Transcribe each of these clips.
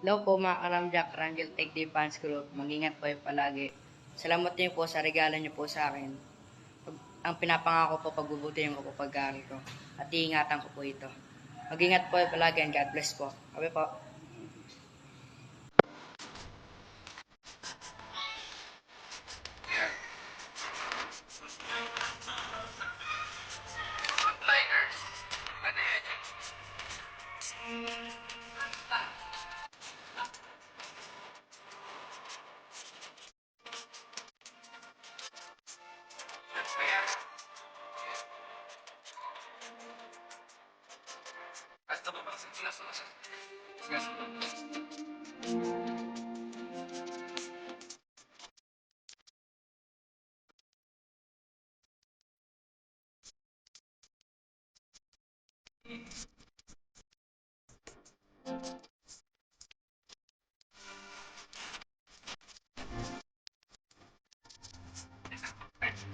Hello po mga karamjak, Rangel Tech Day Fans Group. Mag-ingat po kayo palagi. Salamat niyo po sa regalo niyo po sa akin. Ang pinapangako po, pagbubutihin ko po pag-aaral ko. At iingatan ko po ito. Mag-ingat po kayo palagi and God bless po. Kami po.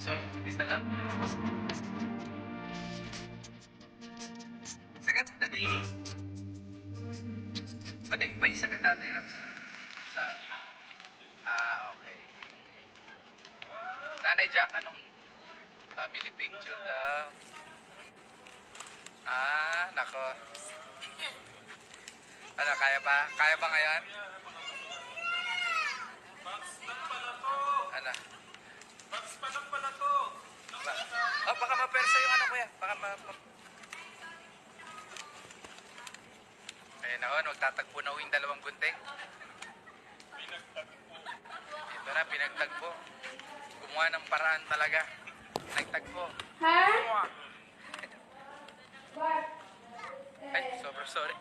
So, isa lang. Sagat na din. Pati pa isa ka natin sa... okay. Nanay Jack, anong family picture daw? Nako. Ano, kaya pa? Kaya ba ngayon? Ano? Baka mapersa yung ano kuya. Baka Ayun ako, nagtatagpo na yung dalawang gunting. Ito na, pinagtagpo. Gumawa ng paraan talaga. Nagtagpo. Gumawa. Ay, sobrang sorry.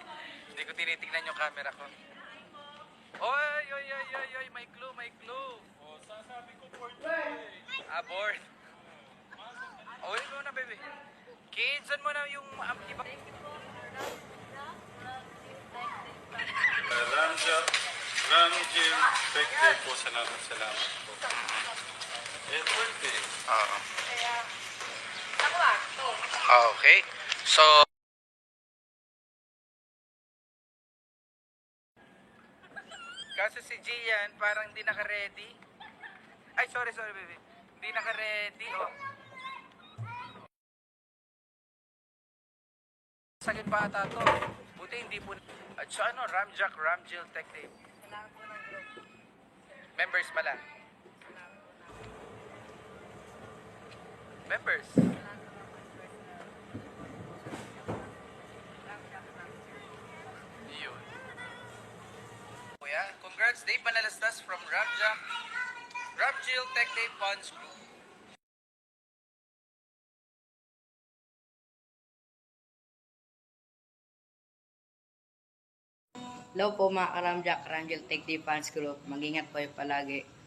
Hindi ko tinitingnan yung camera ko. Oy, oy, oy, oy, oy, may clue, may clue. Sasabi ko board. Board. Ulit mo na, baby. Kidsan mo na yung iba. Ramjil Tech Day po, salamat po. Birthday. Oo. Okay. So, kaso si Gian parang hindi naka-ready. Ay, sorry, baby. Hindi naka-ready, oh. Sakit pa ata to. Buti hindi po. At so ano, Ramjil Tech Day. Members pala. Members. Yun. Kuya, congrats, Dave Manalastas from Ramjil Tech Day Funds Group. Hello po mga karamjak, Rangel Tech Day Fans Group. Mag-ingat po kayo palagi.